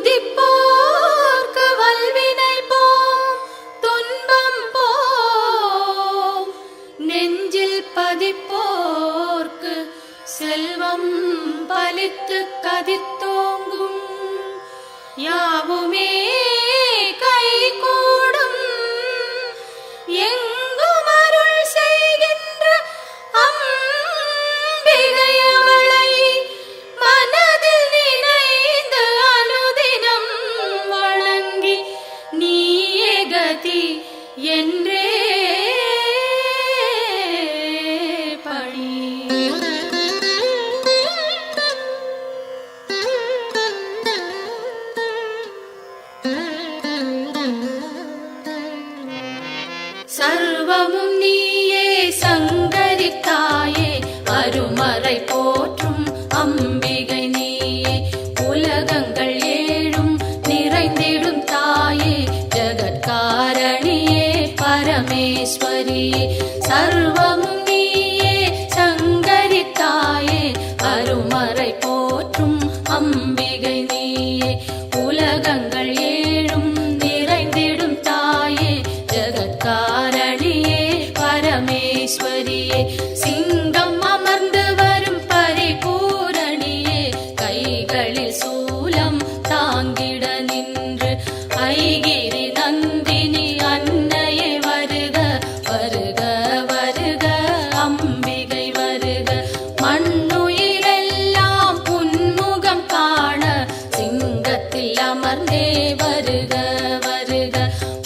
துதிப்போர்க்கு வல்வினை போம் துன்பம் போம் நெஞ்சில் பதிப்போர்க்கு செல்வம் பலித்து கதித்தோங்கும் யாவுமே கைகூடும் எங்கும் அருள் செய்கின்ற அம்பிகையவளை மனதில் நினைந்து அனுதினம் வணங்கி நீயே கதி என்றே சர்வமும் நீயே சங்கரி தாயே அருமறை போற்றும் அம்பிகை நீயே உலகங்கள் ஏழும் நிறைந்திடும் தாயே ஜகத்காரணியே பரமேஸ்வரியே சர்வமும் நீயே சங்கரி தாயே அருமறை போற்றும் அம்பிகை நீயே உலகங்கள் ஏழும் நிறைந்திடும் தாயே ஜகத்காரணியே பரமேஸ்வரியே சிங்கம் அமர்ந்து வரும் பரிபூரணியே கைகளில் சூலம் தாங்கிட நின்று ஐகிரி நந்தினி அன்னையே வருக வருக வருக அம்பிகை வருக மண்ணுயிரெல்லாம் புன்முகம் காண சிங்கத்தில் அமர்ந்தே வருக வருக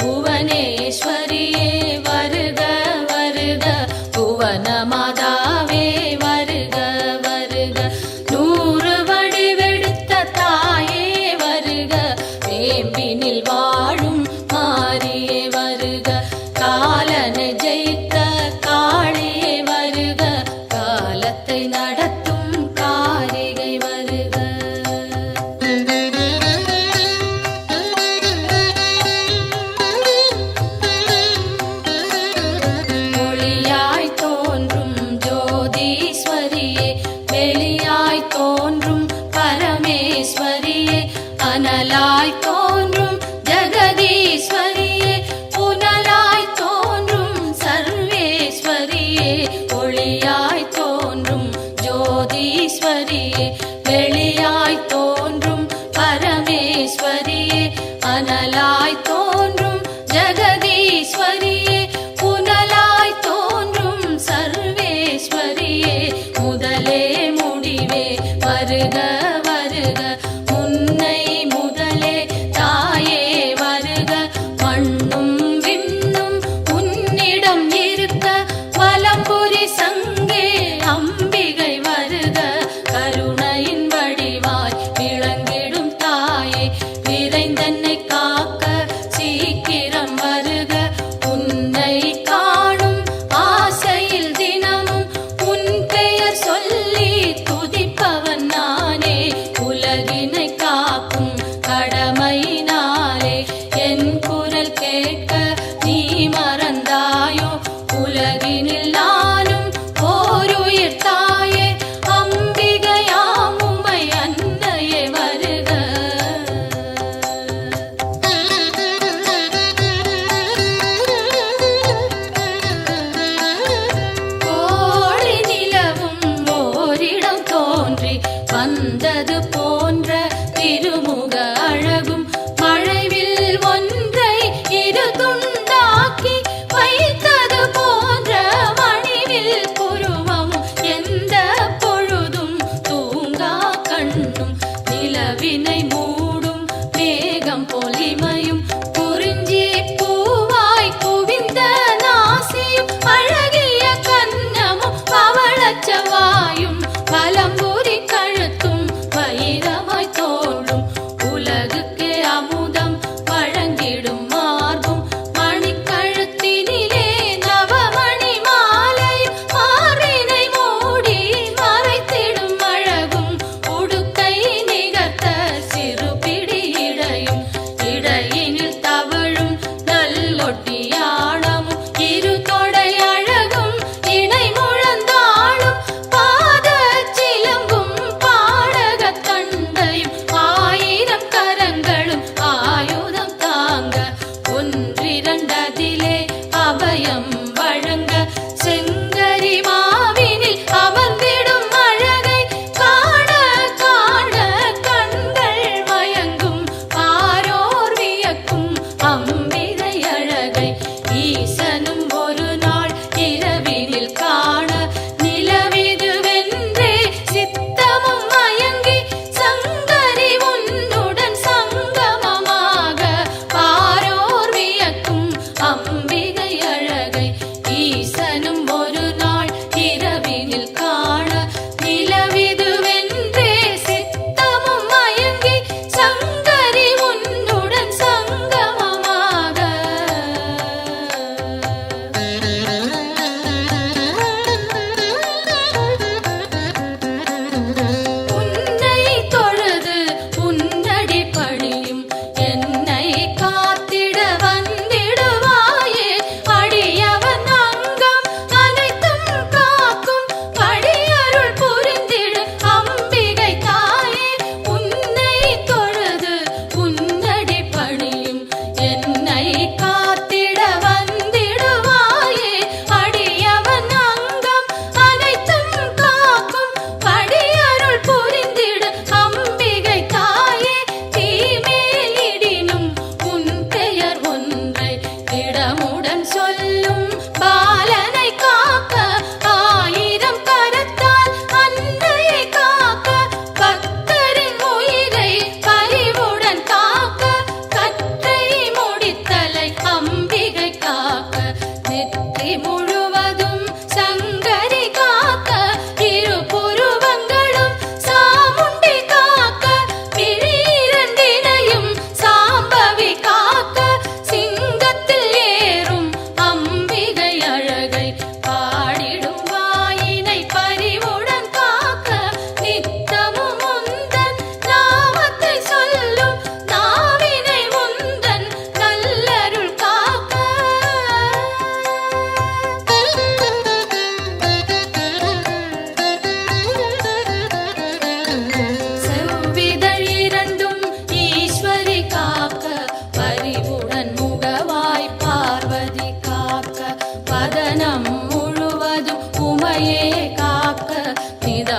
புவனேஸ்வரியே வருக வருக புவனமாதாவே வருக வருக நூறு வடிவெடுத்த தாயே வருக வேம்பினில் வாழும் மாரியே வருக காலனை ஜெயித்த காளியே வருக காலத்தை நடத்தும் காரிகை வருக ஒளியாய் தோன்றும் ஜோதீஸ்வரியே வெளியாய் தோன்றும் பரமேஸ்வரியே அனலாய் தோன்றும் ஜெகதீஸ்வரியே புனலாய் தோன்றும் சர்வேஸ்வரியே ஒளியாய் தோன்றும் ஜோதீஸ்வரியே வெளியாய் தோன்றும் பரமேஸ்வரியே அனலாய் தோன்றும் ஜெகதீஸ்வரியே புனலாய் தோன்றும் சர்வேஸ்வரியே முதலே முடிவே வருக வருக முன்னை முதலே தாயே வருக மண்ணும் விண்ணும் உன்னிடம் இருக்க வலம்புரி சங்கே அம்பிகை வருக கருணையின் வடிவாய் விளங்கிடும் தாயே விரைந்தன்னை காக்க சீக்கிரம் வருக உன்னை காணும் ஆசையில் தினமும் உன் பெயர் சொல்லி துதிப்பவன் நானே உலகினை காக்கும் கடமையினாலே என் குரல் கேட்க நீ மறந்தாயோ உலகினில் நானும் ஓருயிர் தாயே அம்பிகையாம் உம்மை அன்னையே வருக கோழி நிலவும் ஓரிடம் தோன்றி வந்தது போன்ற திருமுக அழகும் மழைவில் ஒன்றை இரு துண்டாக்கி வைத்தது போன்ற மணிவில் புருவம் எந்த பொழுதும் தூங்கா கண்ணும் நிலவினை மூடும் மேகம் பொலிமையும் குறிஞ்சி பூவாய் குவிந்த நாசியும் அழகிய கன்னமும் பவளச்சவாயும் பலம்புரி கழுத்தும் வயிறு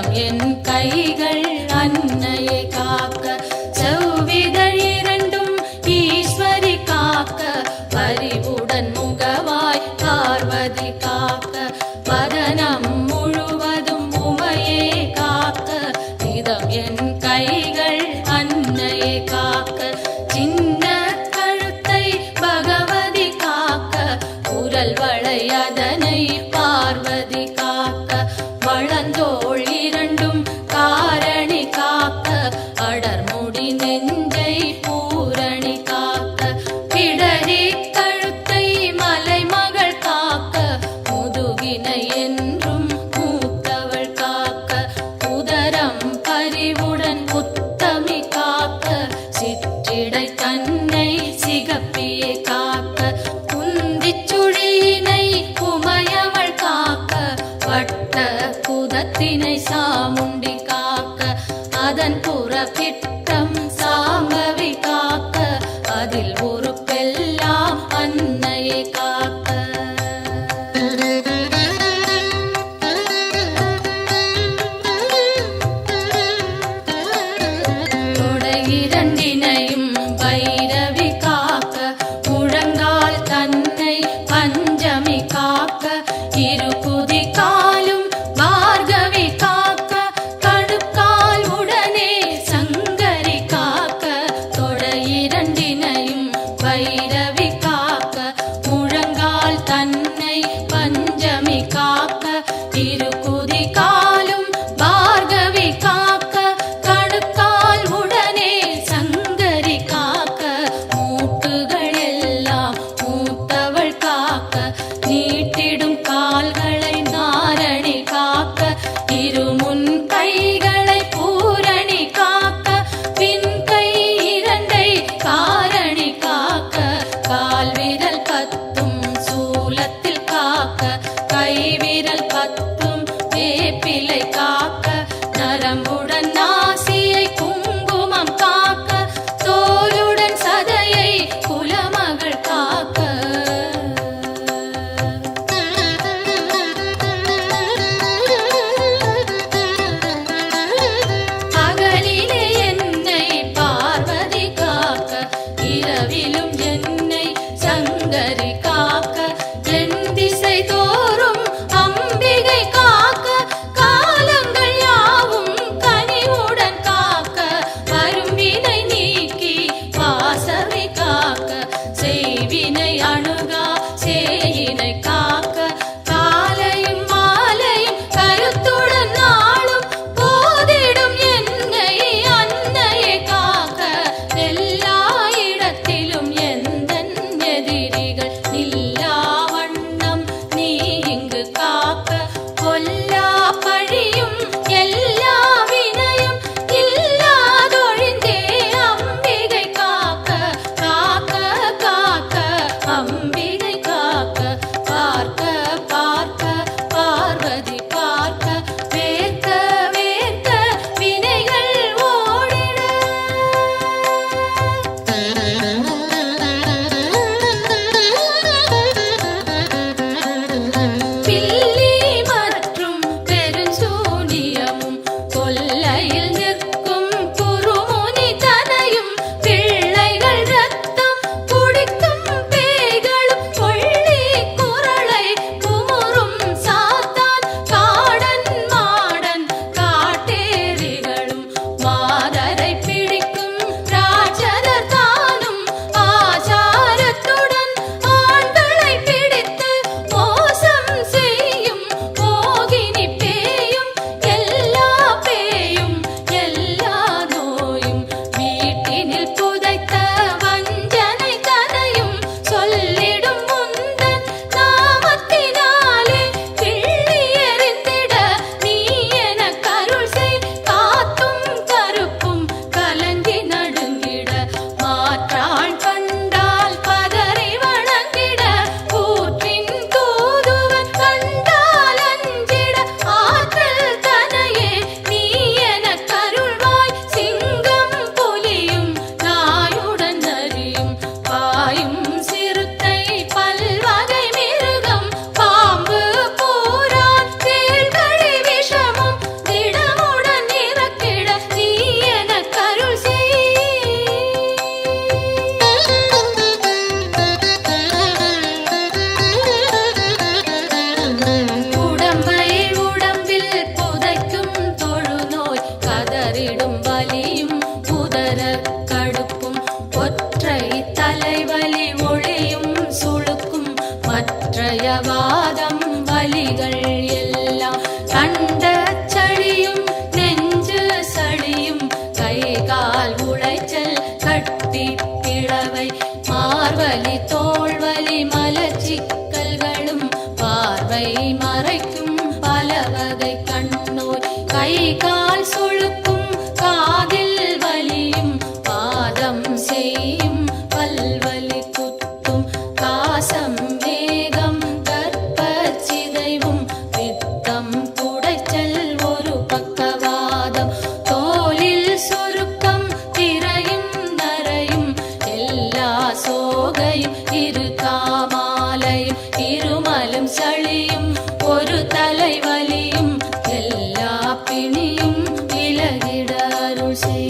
இதம் என் கைகள் அன்னையை காக்க, செவ்விதழ் இரண்டும் ஈஸ்வரி காக்க, பரிவுடன் முகவாய் பார்வதி காக்க, வதனம் முழுவதும் உமையே காக்க, இதம் என் கைகள் அன்னையை காக்க, சின்ன கழுத்தை பகவதி காக்க, குரல் வளையதனை பார்வதி காக்க, வளந்தோள் இரண்டும் காரணி காக்க, அடர்முடி நெஞ்சை பூரணி காக்க, பிடரி கழுத்தை மலைமகள் காக்க, முதுகினை என்றும் மூத்தவள் காக்க, உதரம் பரிவுடன் உத்தமி காக்க, சிற்றிடை தன்னை சிகப்பியை காக்க, குந்திச் சுழியினை உமையவள் காக்க, வட்ட குதத்தினை சாமுண்டி காக்க, அதன் புறப்பிட்டம் சாம்பவி காக்க, அதில் ஒரு பெல்லாம் அன்னையை காக்க. தொடை இரண்டினையும் பைரவி காக்க, முழங்கால் தன்னை பஞ்சமி காக்க, இரு குதி காலும் பார்கவி காக்க, கணுக்கால் உடனே சங்கரி காக்க, தொடை இரண்டினையும் பைரவி காக்க, முழங்கால் தன்னை பஞ்சமி காக்க, இரு குதி காலும் பார்கவி காக்க, கணுக்கால் உடனே சங்கரி காக்க, மூட்டுகள் எல்லாம் மூத்தவள் காக்க, நீட்டிடும் கால்களை நாரணி காக்க, இருமுன் கைகளை பூரணி காக்க, பின் கை இரண்டை காரணி காக்க, கால் விரல் பத்தும் சூலத்தில் காக்க, கை விரல் பத்தும் வேப்பிலை காக்க, நரம்புடன் நாசியை குங்குமம் காக்க, தோலுடன் சதையை குலமகள் காக்க. கை கால் சுளுக்கும் காதில் வலியும் பாதம் செய்யும் பல்வலி குத்தும் காசம் வேகம் கற்பச்சிதைவும் பித்தம் குடைச்சல் ஒரு பக்கவாதம் தோலில் சுருக்கம் திரையும் நரையும் எல்லா சோகையும் இரு காமாலையும் இருமலும் சளியும் ஒரு தலைவலியும் எல்லா பிணியும் விலகிட அருள் செய்.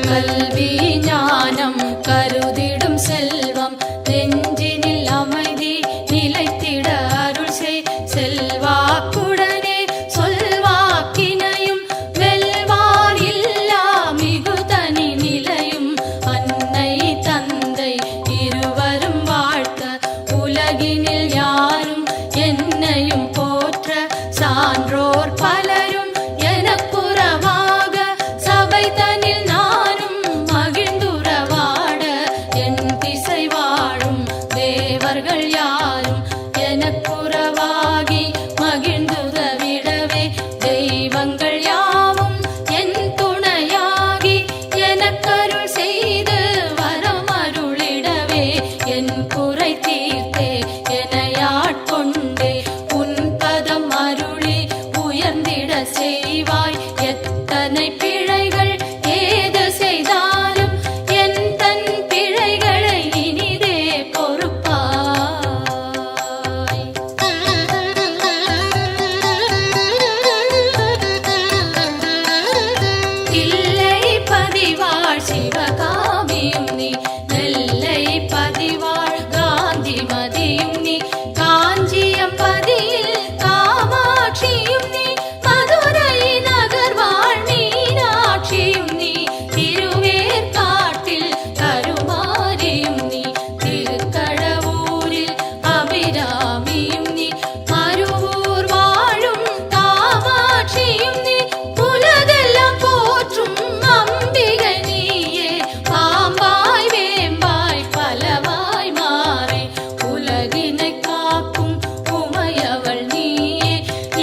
கல்வி ஞானம் கருதிடும் செல்வம் நெஞ்சினில் அமைதி நிலைத்திட அருள் செய். செல்வாக்குடனே சொல்வாக்கினையும் வெல்வார் இல்லா மிகு தனி நிலையும் அன்னை தந்தை இருவரும் வாழ்த்த உலகினில் யாரும் என்னையும் போற்ற சான்றோர் பலரும் எனக்குறவாக சபை தனில் நானும் மகிழ்ந்துறவாட என் திசை வாழும் தேவர்கள் யாரும் எனக்குறவாகி மகிழ்ந்துதவிடவே தெய்வங்கள் யாவும் என் துணையாகி எனக்கருள் செய்து வரம் அருளிடவே என் குறை தீர்த்தே எனையாட்கொண்டே உன் பதம் அருளி உயர்ந்திட செய்வாய். எத்தனை பிழைகள் ஏது செய்தாலும் என் தன் பிழைகளை இனிதே பொறுப்பாய். தில்லை பதிவாழ் சிவகாமியும் நீ நெல்லை பதிவாழ் காந்திமதியும் நீ காஞ்சியம் பதியில் காமாட்சியும் நீ மதுரை நகர் வாழ் மீனாட்சியும் நீ திருவேற்காட்டில் கருமாரியும் நீ திருக்கடவூரில் அபிராமியும் நீ மருவூர் வாழும் காமாட்சியும் நீ உலகெல்லாம் போற்றும் அம்பிகை நீயே பாம்பாய் வேம்பாய் பலவாய் மாறி உலகினை காக்கும் உமையவள் நீயே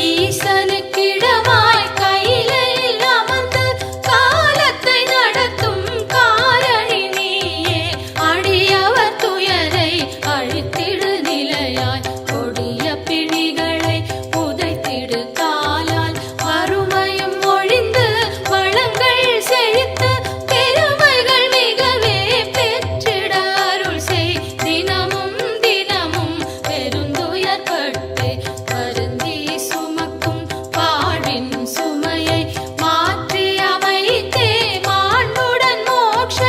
ஈசனுக்கிடமாய் கையிலில் அமர்ந்து காலத்தை நடத்தும் காரணி நீயே அடியவர் துயரை அழித்திடு நிலையாய் கொடிய பிணிகளை புதைத்திடு காலால் வறுமையும் ஒழிந்து வளங்கள் செழித்து பெருமைகள் மிகவே பெற்றிட அருள் செய். தினமும் தினமும் பெருந்துயர்பட்டு வருந்தி சுமக்கும் பாடின் சுமையை மாற்றி அமைத்தே மாண்புடன் மோட்ச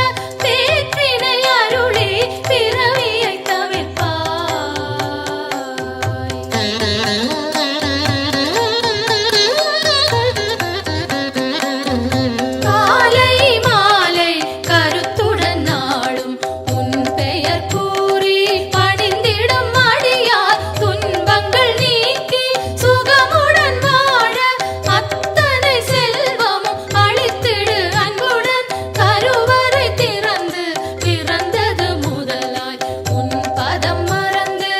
பேற்றினை அருளி பிறவியை தவிர்ப்பாய். காலை மாலை கருத்துடன் நாடும் உன் பெயர் கூறி பணிந்திடும் அடியார் துன்பங்கள் நீக்கி சுகமுடன் வாழ அத்தனை செல்வமும் அளித்திடு அன்புடன் கருவறை திறந்து பிறந்தது முதலாய் உன் பதம் மறந்து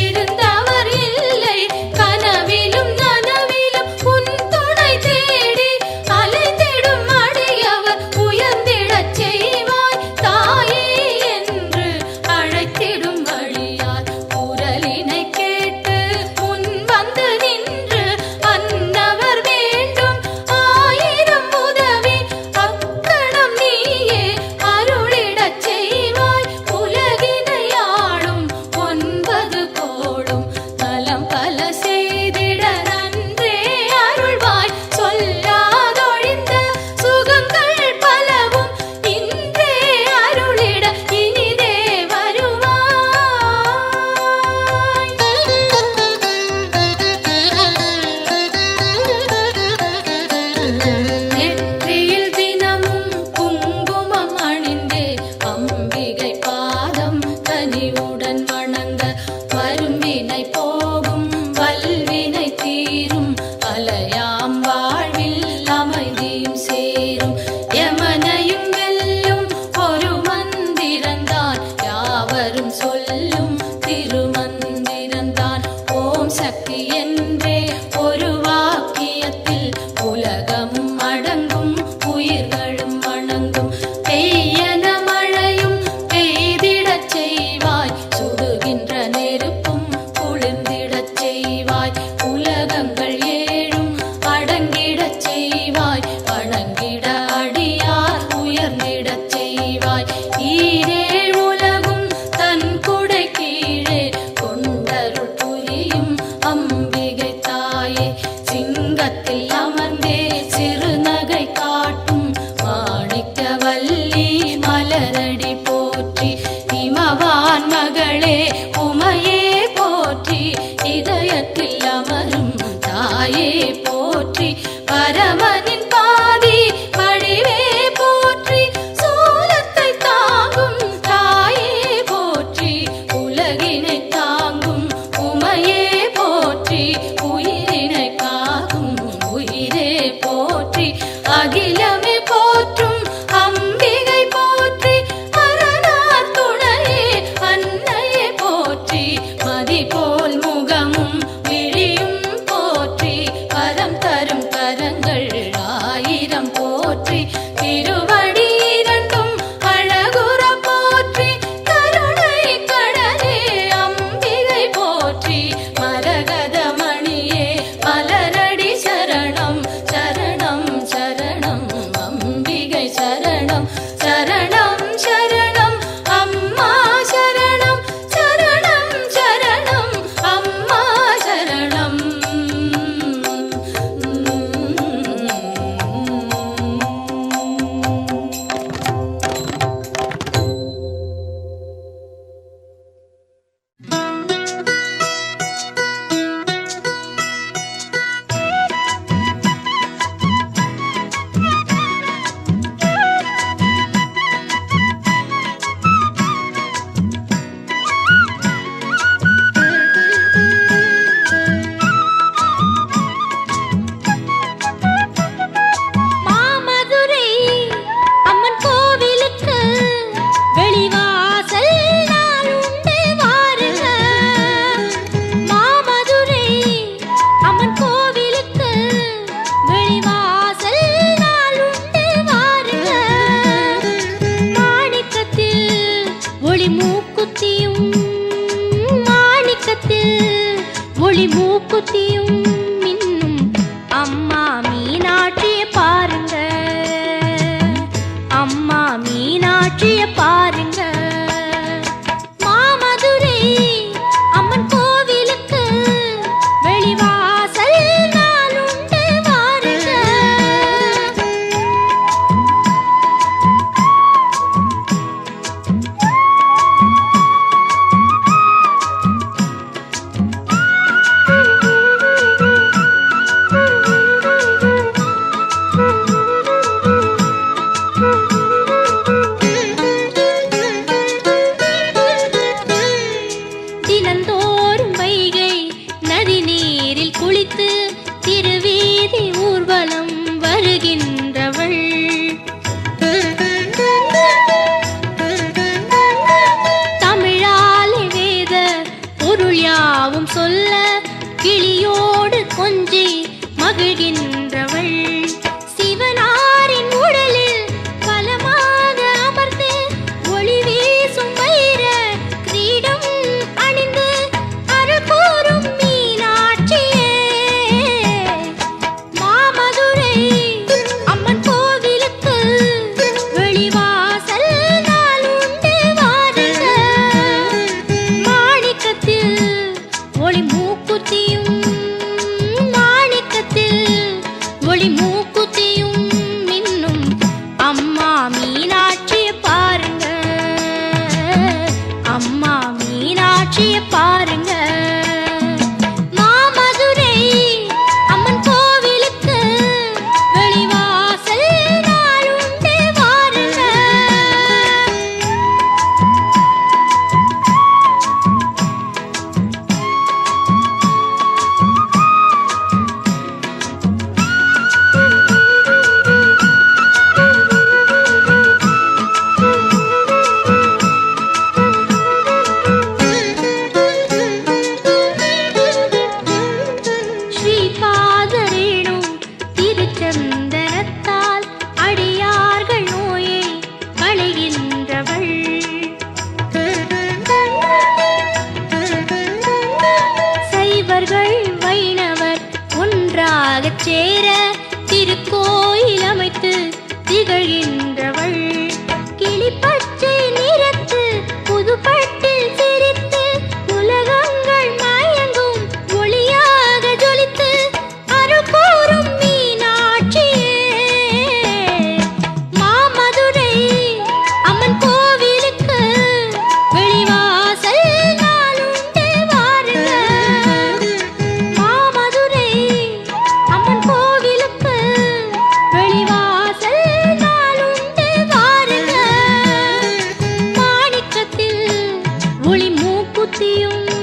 இருந்தவர் இல்லை கனவிலும் நனவிலும் உன் துணை தேடி அலைந்திடும் அடியவர் உயர்ந்திடச் செய்வாய். தாயே என்று அழைத்திடும் வழியார் குரலினை கேட்டு முன் வந்து நின்று அன்னவர் வேண்டும் ஆயிரம் உதவி அக்கணம் நீயே அருளிடச் செய்வாய். உலகினை ஆளும் 9 கோளும் நலம் பல செய்திட நன்றே அருள்வாய். சொல்லாதொழிந்த சுகங்கள் பலவும் இன்றே அருளிட இனிதே வருவாய். நெற்றியில் தினமும் குங்குமம் அணிந்தே அம்பிகை பாதம் கனிவுடன் வணங்க வரும்பினை போகும் வல்வினை தீரும் அலையாம் வாழ்வில் அமைதியும் சேரும். யமனையும் வெல்லும் ஒரு மந்திரந்தான் யாவரும் சொல் மகளே உமையே போற்றி, இதயத்தில் அமரும் தாயே போற்றி, பரமனின் பாதி வடிவே போற்றி, சோலத்தை தாங்கும் தாயே போற்றி, உலகினை தாங்கும் உமையே போற்றி, உயிரினை காக்கும் உயிரே போற்றி, அகிலமே போற்றும் அம்பிகை போற்றி, அரணார் துணையே அன்னையே போற்றி, மதி போல் முகமும் விழியும் போற்றி, வரம் தரும் கரங்கள் ஆயிரம் போற்றி, திருவடி இரண்டும் அழகுற போற்றி, கருணை கடலே அம்பிகை போற்றி, மரகத மணியே மலரடி சரணம் சரணம் சரணம் அம்பிகை சரணம் சரணம் சரணம் அம்மா சரணம் சரணம் சரணம் அம்மா சரணம். மாமதுரை அம்மன் கோவிலுக்கு வெளிவாசல் நாள் உண்டு வாருங்க. மாமதுரை அம்மன் கோவிலுக்கு வெளிவாசல் நாள் உண்டு வாருங்க. மாணிக்கத்தில் ஒளி மூக்குத்தியும் மாணிக்கத்தில் ஒளி மூக்குத்தியும் மின்னும் அம்மா மீனாட்சியை பாருங்க, அம்மா மீனாட்சியை பாருங்க. மாமதுரை அம்மன் கோவிலுக்கு வெளிவாசல் நாள் உண்டு வாருங்க. தினந்தோறும் வைகை நதி நீரில் குளித்து திருவீதி ஊர்வலம் வருகின்றவள், தமிழாலே வேத பொருள் யாவும் சொல்ல கிளியோடு கொஞ்சி மகிழ்கின்றவள், சிவனாரின் உடலில் பலமாக அமர்ந்து ஒளி வீசும் வைர கிரீடம் அணிந்து அருள் கூறும் மீனாட்சியே. மாமதுரை அம்மன் கோவிலுக்கு வெளிவாசல் நாள் உண்டு வாருங்க. மாணிக்கத்தில் ஒளி மூக்குத்தியும் மாணிக்கத்தில் மூர்த்தியும்